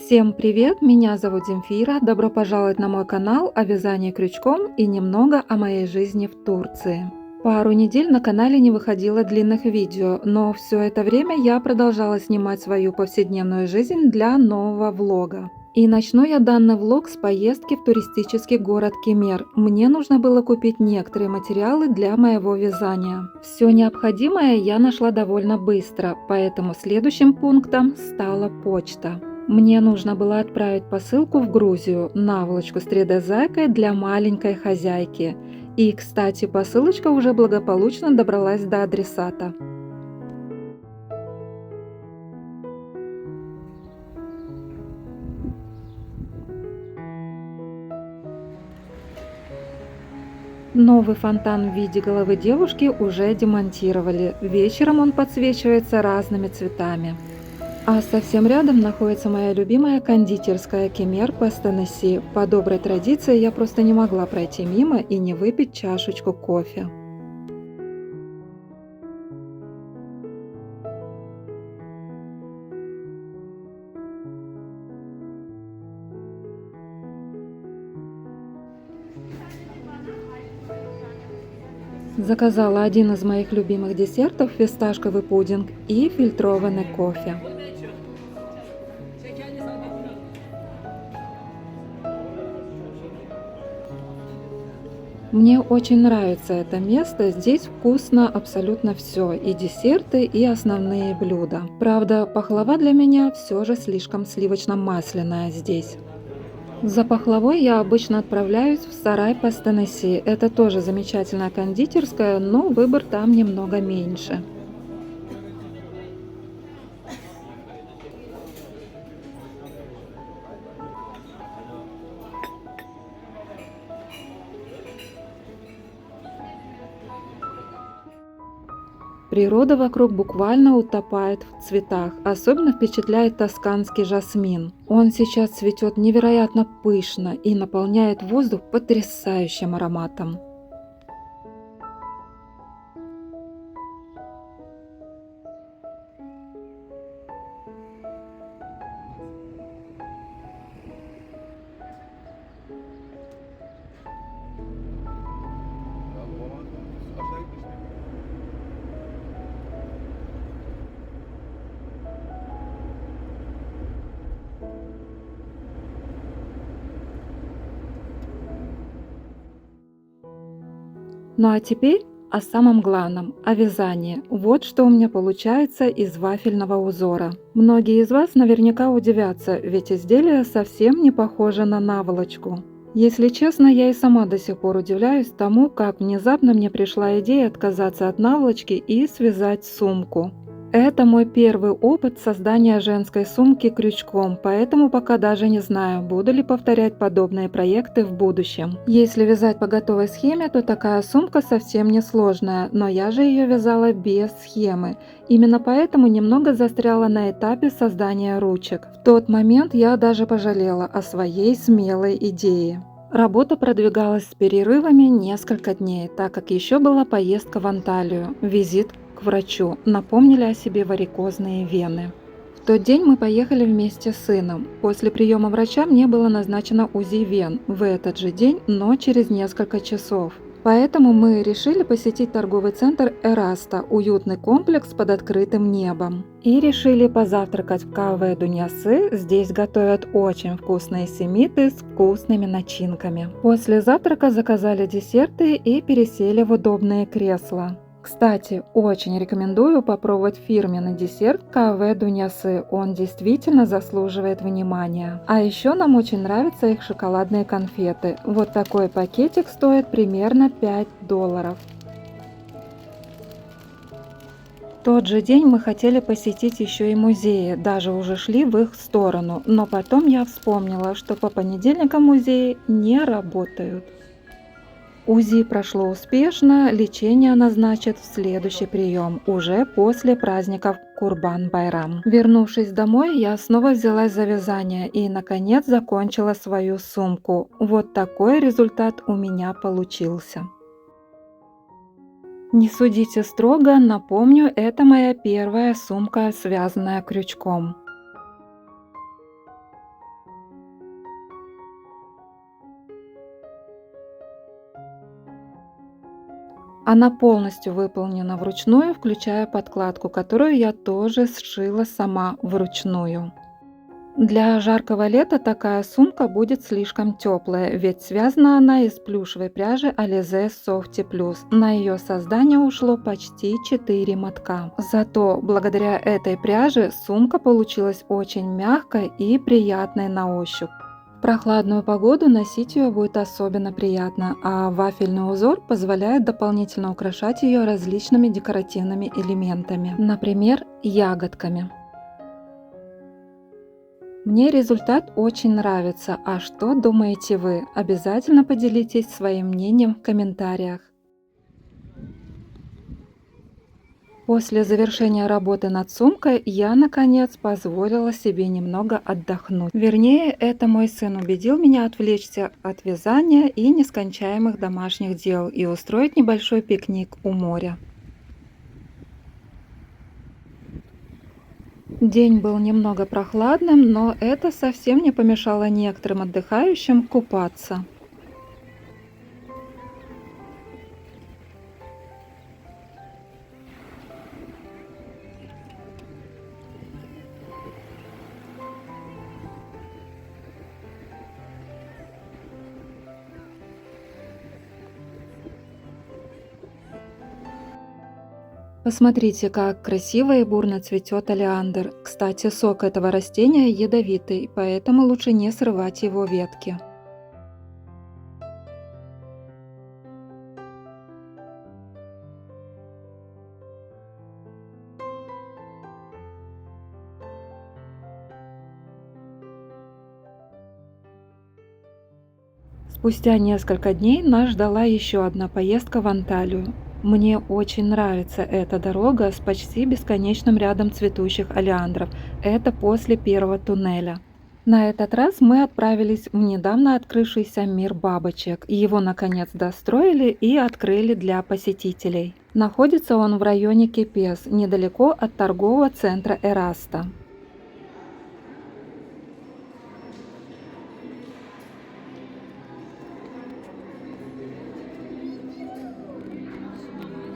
Всем привет, меня зовут Земфира, добро пожаловать на мой канал о вязании крючком и немного о моей жизни в Турции. Пару недель на канале не выходило длинных видео, но все это время я продолжала снимать свою повседневную жизнь для нового влога. И начну я данный влог с поездки в туристический город Кемер. Мне нужно было купить некоторые материалы для моего вязания. Все необходимое я нашла довольно быстро, поэтому следующим пунктом стала почта. Мне нужно было отправить посылку в Грузию, наволочку с 3D-зайкой для маленькой хозяйки. И, кстати, посылочка уже благополучно добралась до адресата. Новый фонтан в виде головы девушки уже демонтировали. Вечером он подсвечивается разными цветами. А совсем рядом находится моя любимая кондитерская Кемер Пастенеси. По доброй традиции я просто не могла пройти мимо и не выпить чашечку кофе. Заказала один из моих любимых десертов – фисташковый пудинг и фильтрованный кофе. Мне очень нравится это место, здесь вкусно абсолютно все, и десерты, и основные блюда. Правда, пахлава для меня все же слишком сливочно-масляная здесь. За пахлавой я обычно отправляюсь в сарай Пастенеси. Это тоже замечательная кондитерская, но выбор там немного меньше. Природа вокруг буквально утопает в цветах. Особенно впечатляет тосканский жасмин. Он сейчас цветет невероятно пышно и наполняет воздух потрясающим ароматом. Ну а теперь о самом главном, о вязании. Вот что у меня получается из вафельного узора. Многие из вас наверняка удивятся, ведь изделие совсем не похоже на наволочку. Если честно, я и сама до сих пор удивляюсь тому, как внезапно мне пришла идея отказаться от наволочки и связать сумку. Это мой первый опыт создания женской сумки крючком, поэтому пока даже не знаю, буду ли повторять подобные проекты в будущем. Если вязать по готовой схеме, то такая сумка совсем не сложная, но я же ее вязала без схемы. Именно поэтому немного застряла на этапе создания ручек. В тот момент я даже пожалела о своей смелой идее. Работа продвигалась с перерывами несколько дней, так как еще была поездка в Анталию, визит к врачу, напомнили о себе варикозные вены. В тот день мы поехали вместе с сыном. После приема врача мне было назначено УЗИ вен в этот же день, но через несколько часов. Поэтому мы решили посетить торговый центр Эраста, уютный комплекс под открытым небом. И решили позавтракать в Каве Дуньясы. Здесь готовят очень вкусные семиты с вкусными начинками. После завтрака заказали десерты и пересели в удобные кресла. Кстати, очень рекомендую попробовать фирменный десерт Каве Дуньясы, он действительно заслуживает внимания. А еще нам очень нравятся их шоколадные конфеты. Вот такой пакетик стоит примерно $5. В тот же день мы хотели посетить еще и музеи, даже уже шли в их сторону, но потом я вспомнила, что по понедельникам музеи не работают. УЗИ прошло успешно, лечение назначат в следующий прием, уже после праздников Курбан-Байрам. Вернувшись домой, я снова взялась за вязание и, наконец, закончила свою сумку. Вот такой результат у меня получился. Не судите строго, напомню, это моя первая сумка, связанная крючком. Она полностью выполнена вручную, включая подкладку, которую я тоже сшила сама вручную. Для жаркого лета такая сумка будет слишком теплая, ведь связана она из плюшевой пряжи Alize Softy Plus. На ее создание ушло почти 4 мотка. Зато благодаря этой пряже сумка получилась очень мягкой и приятной на ощупь. В прохладную погоду носить ее будет особенно приятно, а вафельный узор позволяет дополнительно украшать ее различными декоративными элементами, например, ягодками. Мне результат очень нравится, а что думаете вы? Обязательно поделитесь своим мнением в комментариях. После завершения работы над сумкой я, наконец, позволила себе немного отдохнуть. Вернее, это мой сын убедил меня отвлечься от вязания и нескончаемых домашних дел и устроить небольшой пикник у моря. День был немного прохладным, но это совсем не помешало некоторым отдыхающим купаться. Посмотрите, как красиво и бурно цветет олеандр. Кстати, сок этого растения ядовитый, поэтому лучше не срывать его ветки. Спустя несколько дней нас ждала еще одна поездка в Анталию. Мне очень нравится эта дорога с почти бесконечным рядом цветущих олеандров. Это после первого туннеля. На этот раз мы отправились в недавно открывшийся мир бабочек. Его наконец достроили и открыли для посетителей. Находится он в районе Кепес, недалеко от торгового центра Эраста.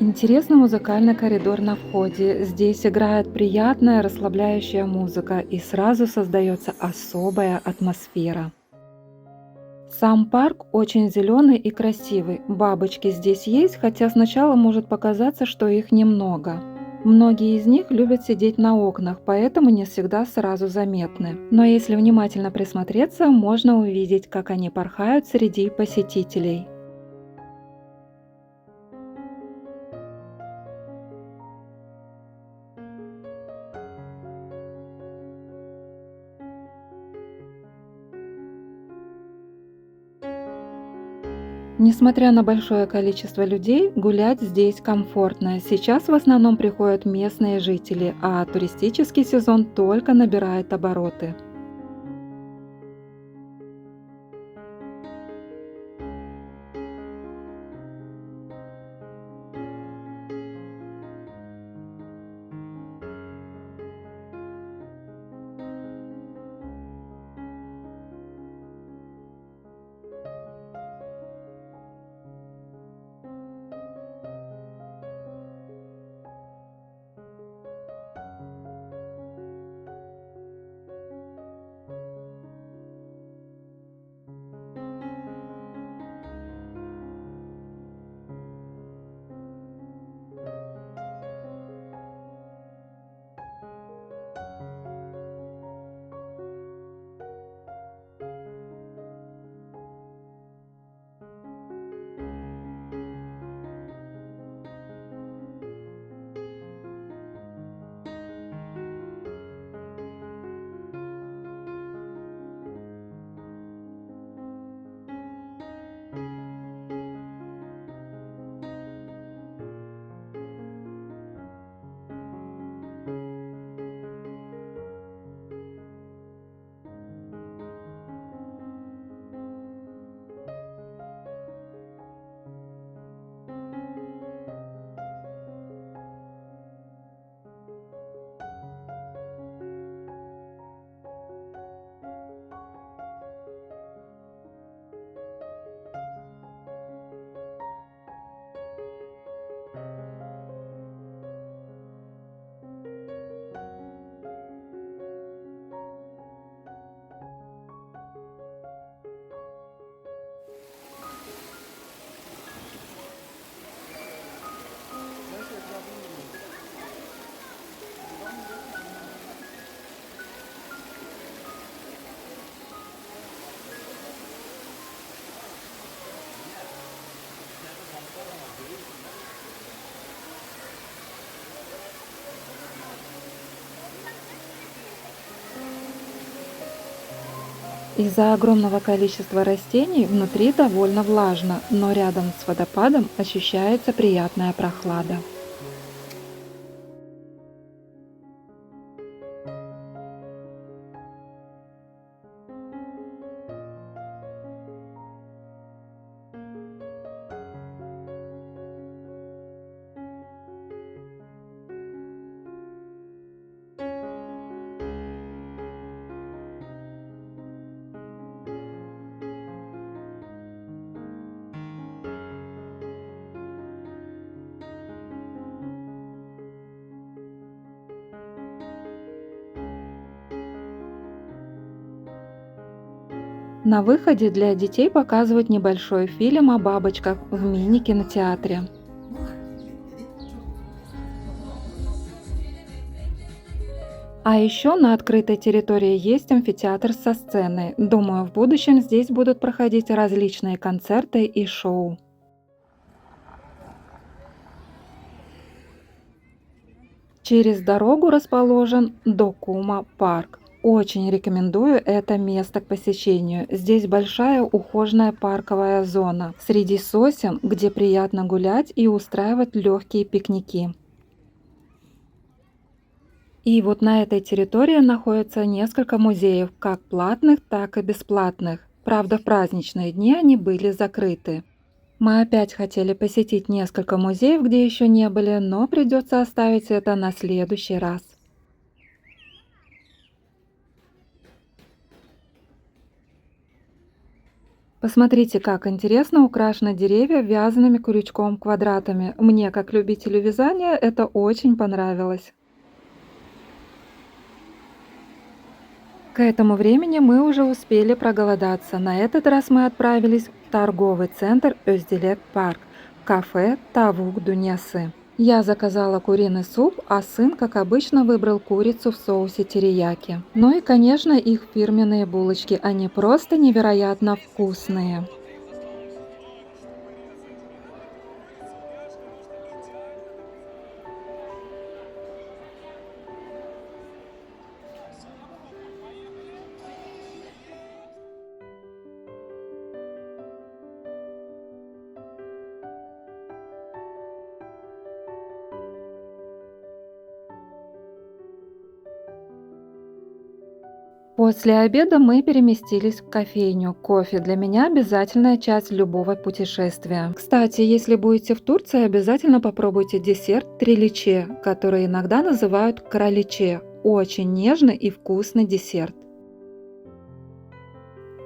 Интересный музыкальный коридор на входе. Здесь играет приятная расслабляющая музыка и сразу создается особая атмосфера. Сам парк очень зеленый и красивый. Бабочки здесь есть, хотя сначала может показаться, что их немного. Многие из них любят сидеть на окнах, поэтому не всегда сразу заметны. Но если внимательно присмотреться, можно увидеть, как они порхают среди посетителей. Несмотря на большое количество людей, гулять здесь комфортно. Сейчас в основном приходят местные жители, а туристический сезон только набирает обороты. Из-за огромного количества растений внутри довольно влажно, но рядом с водопадом ощущается приятная прохлада. На выходе для детей показывают небольшой фильм о бабочках в мини-кинотеатре. А еще на открытой территории есть амфитеатр со сценой. Думаю, в будущем здесь будут проходить различные концерты и шоу. Через дорогу расположен Докума парк. Очень рекомендую это место к посещению. Здесь большая ухоженная парковая зона среди сосен, где приятно гулять и устраивать легкие пикники. И вот на этой территории находится несколько музеев, как платных, так и бесплатных. Правда, в праздничные дни они были закрыты. Мы опять хотели посетить несколько музеев, где еще не были, но придется оставить это на следующий раз. Посмотрите, как интересно украшены деревья вязаными крючком квадратами. Мне, как любителю вязания, это очень понравилось. К этому времени мы уже успели проголодаться. На этот раз мы отправились в торговый центр Özdilek Парк, в кафе Тавук Дуньясы. Я заказала куриный суп, а сын, как обычно, выбрал курицу в соусе терияки. Ну и, конечно, их фирменные булочки. Они просто невероятно вкусные. После обеда мы переместились в кофейню. Кофе для меня обязательная часть любого путешествия. Кстати, если будете в Турции, обязательно попробуйте десерт триличе, который иногда называют краличе. Очень нежный и вкусный десерт.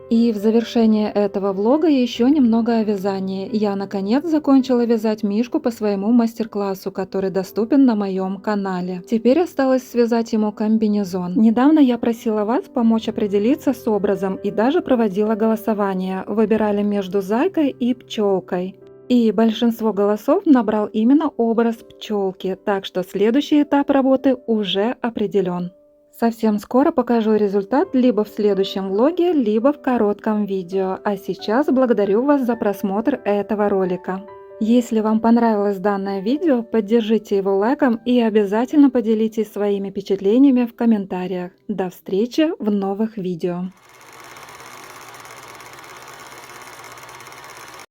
И в завершение этого влога еще немного о вязании. Я наконец закончила вязать мишку по своему мастер-классу, который доступен на моем канале. Теперь осталось связать ему комбинезон. Недавно я просила вас помочь определиться с образом и даже проводила голосование. Выбирали между зайкой и пчелкой. И большинство голосов набрал именно образ пчелки, так что следующий этап работы уже определен. Совсем скоро покажу результат либо в следующем влоге, либо в коротком видео. А сейчас благодарю вас за просмотр этого ролика. Если вам понравилось данное видео, поддержите его лайком и обязательно поделитесь своими впечатлениями в комментариях. До встречи в новых видео.